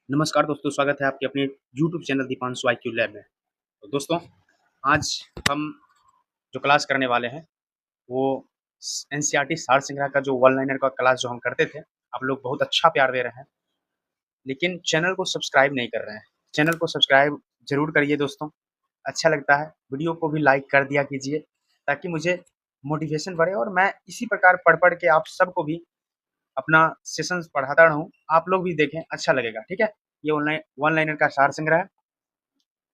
नमस्कार दोस्तों, स्वागत है आपके अपने YouTube channel Deepanshu IQ lab में। तो दोस्तों, आज हम जो क्लास करने वाले हैं वो एनसीईआरटी सार संग्रह का जो वन लाइनर का क्लास जो हम करते थे, आप लोग बहुत अच्छा प्यार दे रहे हैं, लेकिन चैनल को सब्सक्राइब नहीं कर रहे हैं। चैनल को सब्सक्राइब ज़रूर करिए दोस्तों, अच्छा लगता है। वीडियो को भी लाइक कर दिया कीजिए ताकि मुझे मोटिवेशन बढ़े और मैं इसी प्रकार पढ़ के आप सबको भी अपना सेशंस पढ़ाता रहूँ, आप लोग भी देखें, अच्छा लगेगा, ठीक है? ये ऑनलाइन वन लाइनर का सार संग्रह है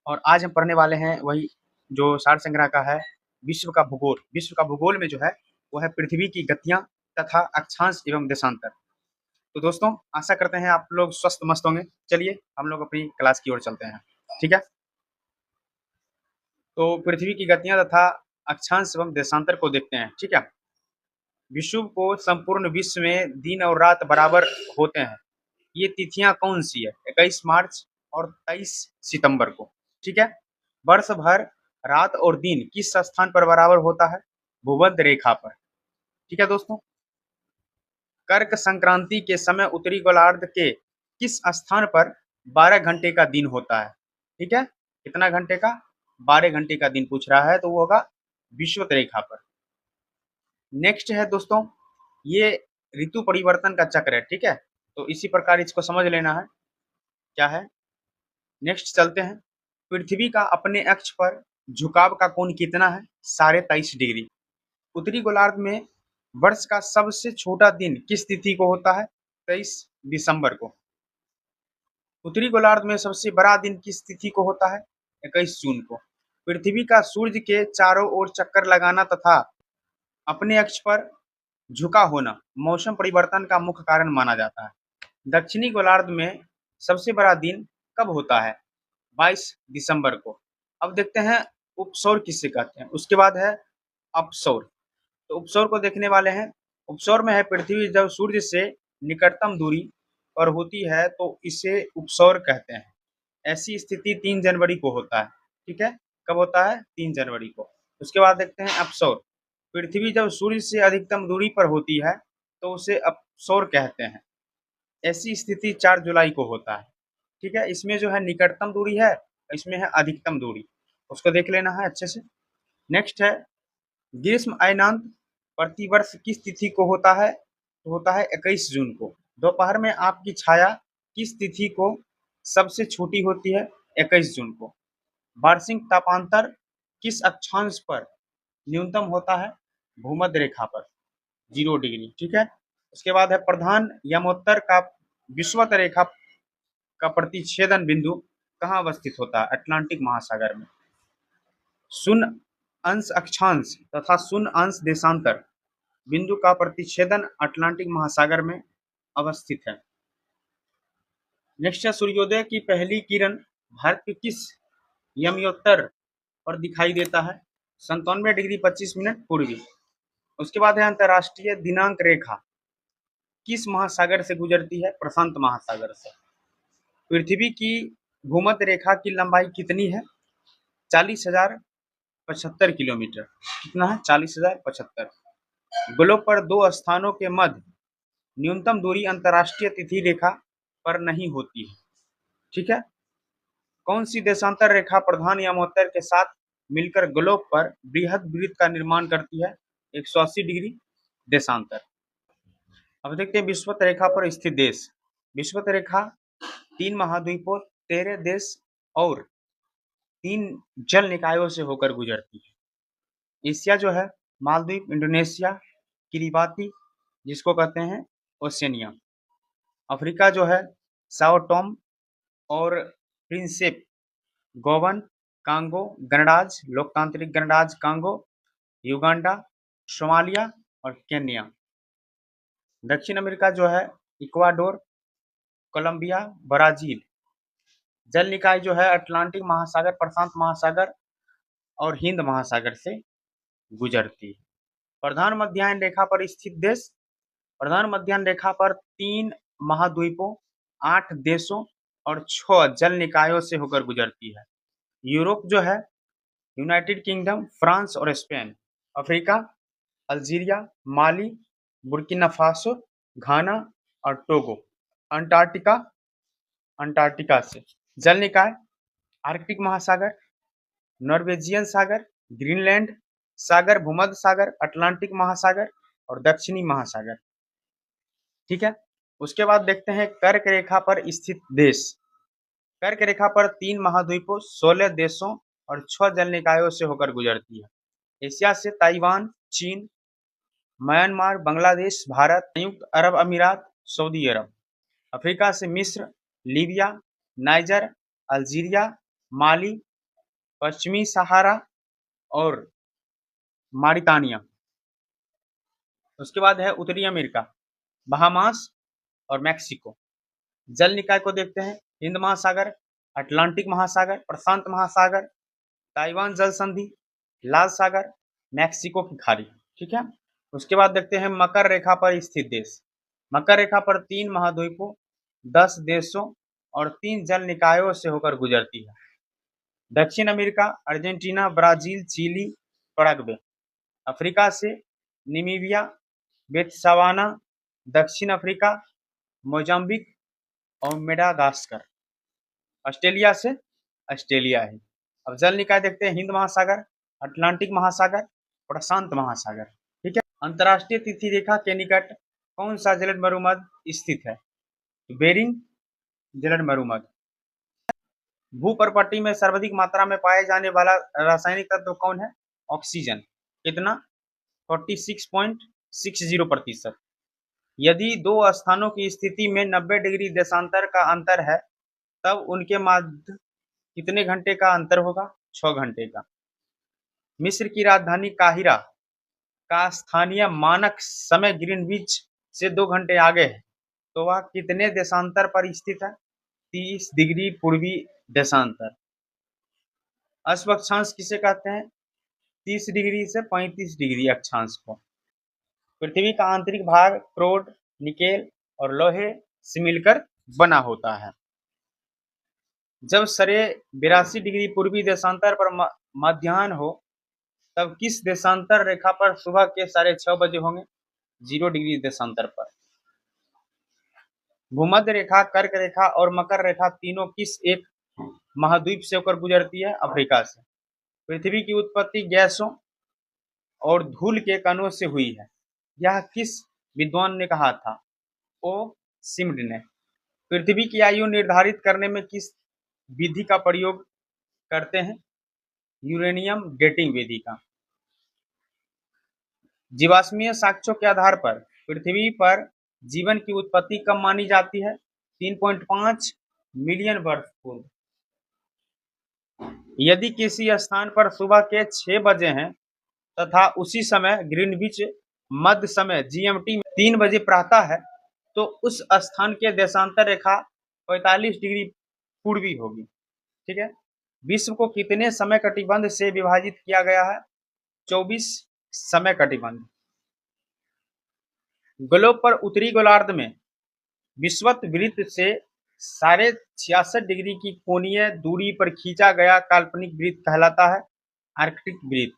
और आज हम पढ़ने वाले हैं वही जो सार संग्रह का है, विश्व का भूगोल। विश्व का भूगोल में जो है वो है पृथ्वी की गतियाँ तथा अक्षांश एवं देशांतर। तो दोस्तों, आशा करते हैं आप लोग स्वस्थ मस्त होंगे। चलिए हम लोग अपनी क्लास की ओर चलते हैं, ठीक है? तो पृथ्वी की गतियाँ तथा अक्षांश एवं देशांतर को देखते हैं, ठीक है? विषुव को संपूर्ण विश्व में दिन और रात बराबर होते हैं। ये तिथियां कौन सी है? 21 मार्च और 23 सितंबर को, ठीक है? वर्ष भर रात और दिन किस स्थान पर बराबर होता है? भूमध्य रेखा पर, ठीक है दोस्तों? कर्क संक्रांति के समय उत्तरी गोलार्ध के किस स्थान पर 12 घंटे का दिन होता है? ठीक है, कितना घंटे का? 12 घंटे का दिन पूछ रहा है, तो वो होगा विषुवत रेखा पर। नेक्स्ट है दोस्तों, ये ऋतु परिवर्तन का चक्र है, ठीक है? तो इसी प्रकार इसको समझ लेना है क्या है। नेक्स्ट चलते हैं। पृथ्वी का अपने अक्ष पर झुकाव का कोण कितना है? 23.5 डिग्री। उत्तरी गोलार्ध में वर्ष का सबसे छोटा दिन किस तिथि को होता है? 23 दिसंबर को। उत्तरी गोलार्ध में सबसे बड़ा दिन किस तिथि को होता है? 21 जून को। पृथ्वी का सूर्य के चारों ओर चक्कर लगाना तथा अपने अक्ष पर झुका होना मौसम परिवर्तन का मुख्य कारण माना जाता है। दक्षिणी गोलार्ध में सबसे बड़ा दिन कब होता है? 22 दिसंबर को। अब देखते हैं उपसौर किससे कहते हैं। उसके बाद है अपसौर। तो उपसौर को देखने वाले हैं। उपसौर में है पृथ्वी जब सूर्य से निकटतम दूरी पर होती है तो इसे उपसौर कहते हैं। ऐसी स्थिति 3 जनवरी को होता है, ठीक है? कब होता है? 3 जनवरी को। उसके बाद देखते हैं अपसौर। पृथ्वी जब सूर्य से अधिकतम दूरी पर होती है तो उसे अपसौर कहते हैं। ऐसी स्थिति 4 जुलाई को होता है, ठीक है? इसमें जो है निकटतम दूरी है, इसमें है अधिकतम दूरी, उसको देख लेना है अच्छे से। नेक्स्ट है ग्रीष्म अयनांत प्रतिवर्ष किस तिथि को होता है? तो होता है 21 जून को। दोपहर में आपकी छाया किस तिथि को सबसे छोटी होती है? 21 जून को। वार्षिक तापांतर किस अक्षांश पर न्यूनतम होता है? भूमध्य रेखा पर, 0 डिग्री, ठीक है? उसके बाद है प्रधान यमोत्तर का विषुवत रेखा का प्रतिच्छेदन बिंदु कहाँ अवस्थित होता है? अटलांटिक महासागर में। शून्य अंश अक्षांश तथा शून्य अंश देशांतर बिंदु का प्रतिच्छेदन अटलांटिक महासागर में अवस्थित है। नेक्स्ट है सूर्योदय की पहली किरण भारत के किस यमयोत्तर पर दिखाई देता है? 97 डिग्री 25 मिनट पूर्वी। उसके बाद है अंतरराष्ट्रीय दिनांक रेखा किस महासागर से गुजरती है? प्रशांत महासागर से। पृथ्वी की भूमध्य रेखा की लंबाई कितनी है? 40,075 किलोमीटर। कितना है? 40,075। ग्लोब पर दो स्थानों के मध्य न्यूनतम दूरी अंतरराष्ट्रीय तिथि रेखा पर नहीं होती है, ठीक है? कौन सी देशांतर रेखा प्रधान यमोत्तर के साथ मिलकर ग्लोब पर बृहद वृत्त का निर्माण करती है? 180 डिग्री देशांतर। अब देखते हैं विषुवत रेखा पर स्थित देश। विषुवत रेखा 3 महाद्वीपों, 13 देश और 3 जल निकायों से होकर गुजरती है। एशिया जो है मालदीव, इंडोनेशिया, किरिबाती जिसको कहते हैं ओसेनिया। अफ्रीका जो है साओ टोम और प्रिंसेप, गोवन, कांगो गणराज्य, लोकतांत्रिक गणराज्य कांगो, युगांडा, सोमालिया और केन्या। दक्षिण अमेरिका जो है इक्वाडोर, कोलंबिया, ब्राजील। जल निकाय जो है अटलांटिक महासागर, प्रशांत महासागर और हिंद महासागर से गुजरती है। प्रधान मध्याह्न रेखा पर स्थित देश। प्रधान मध्याह्न रेखा पर 3 महाद्वीपों, 8 देशों और 6 जल निकायों से होकर गुजरती है। यूरोप जो है यूनाइटेड किंगडम, फ्रांस और स्पेन। अफ्रीका अल्जीरिया, माली, बुर्किना फासो, घाना और टोगो। अंटार्कटिका अंटार्कटिका से। जल निकाय आर्कटिक महासागर, नॉर्वेजियन सागर, ग्रीनलैंड सागर, भूमध्य सागर, अटलांटिक महासागर और दक्षिणी महासागर। ठीक है, उसके बाद देखते हैं कर्क रेखा पर स्थित देश। कर्क रेखा पर 3 महाद्वीपों, 16 देशों और 6 जल निकायों से होकर गुजरती है। एशिया से ताइवान, चीन, म्यांमार, बांग्लादेश, भारत, संयुक्त अरब अमीरात, सऊदी अरब। अफ्रीका से मिस्र, लीबिया, नाइजर, अल्जीरिया, माली, पश्चिमी सहारा और मारितानिया। उसके बाद है उत्तरी अमेरिका, बहामास और मैक्सिको। जल निकाय को देखते हैं हिंद महासागर, अटलांटिक महासागर, प्रशांत महासागर, ताइवान जल संधि, लाल सागर, मैक्सिको की खाड़ी। ठीक है, उसके बाद देखते हैं मकर रेखा पर स्थित देश। मकर रेखा पर 3 महाद्वीपों, 10 देशों और 3 जल निकायों से होकर गुजरती है। दक्षिण America, Argentina, Brazil, Chile, Paraguay. Africa से नामीबिया, बोत्सवाना, दक्षिण अफ्रीका, मोजाम्बिक और मेडागास्कर। ऑस्ट्रेलिया से ऑस्ट्रेलिया है। अब जल निकाय देखते हैं हिंद महासागर, अटलांटिक महासागर, प्रशांत महासागर। ठीक है, अंतर्राष्ट्रीय तिथि रेखा के निकट कौन सा जलद मरुमध्य स्थित है? बेरिंग जलद मरुमध्य। भूपर्पट्टी में सर्वाधिक मात्रा में पाए जाने वाला रासायनिक तत्व कौन है? ऑक्सीजन। कितना? 46.60%। यदि दो स्थानों की स्थिति में 90 डिग्री देशांतर का अंतर है तब उनके मध्य कितने घंटे का अंतर होगा? 6 घंटे का। मिस्र की राजधानी काहिरा का स्थानीय मानक समय ग्रीनविच से 2 घंटे आगे है, तो वह कितने देशांतर पर स्थित है? 30 डिग्री पूर्वी देशांतर। अश्व अक्षांश किसे कहते हैं? 30 डिग्री से 35 डिग्री अक्षांश को। पृथ्वी का आंतरिक भाग क्रोड, निकेल और लोहे से मिलकर बना होता है। जब 82 डिग्री पूर्वी देशांतर पर मध्याह्न हो तब किस देशांतर रेखा पर सुबह के 6:30 बजे होंगे? 0 डिग्री देशांतर पर। भूमध्य रेखा, कर्क रेखा और मकर रेखा तीनों किस एक महाद्वीप से होकर गुजरती है? अफ्रीका से। पृथ्वी की उत्पत्ति गैसों और धूल के कणों से हुई है, यह किस विद्वान ने कहा था? ओ सिम्ड ने। पृथ्वी की आयु निर्धारित करने में किस विधि का प्रयोग करते हैं? यूरेनियम डेटिंग विधि का। जीवाश्मीय साक्ष्यों के आधार पर पृथ्वी पर जीवन की उत्पत्ति कब मानी जाती है? 3.5 मिलियन वर्ष पूर्व। यदि किसी स्थान पर सुबह के 6 बजे हैं तथा उसी समय ग्रीनविच मध्य समय जीएमटी में 3 बजे प्रातः है तो उस स्थान के देशांतर रेखा 45 डिग्री पूर्वी होगी। ठीक है, विश्व को कितने समय कटिबंध से विभाजित किया गया है? 24 समय कटिबंध। ग्लोब पर उत्तरी गोलार्ध में विषुवत वृत्त से 66.5 डिग्री की कोणीय दूरी पर खींचा गया काल्पनिक वृत्त कहलाता है आर्कटिक वृत्त।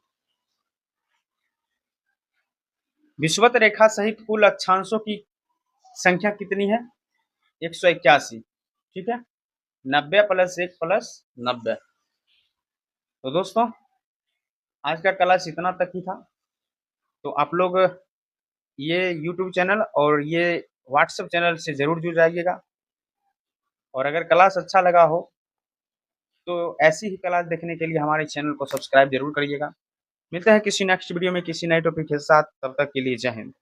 विषुवत रेखा सहित कुल अक्षांशों की संख्या कितनी है? 181। ठीक है, 90 + 1 + 90। तो दोस्तों आज का क्लास इतना तक ही था। तो आप लोग ये YouTube चैनल और ये WhatsApp चैनल से ज़रूर जुड़ जाइएगा, और अगर क्लास अच्छा लगा हो तो ऐसी ही क्लास देखने के लिए हमारे चैनल को सब्सक्राइब जरूर करिएगा। मिलते हैं किसी नेक्स्ट वीडियो में किसी नए टॉपिक के साथ, तब तक के लिए जय हिंद।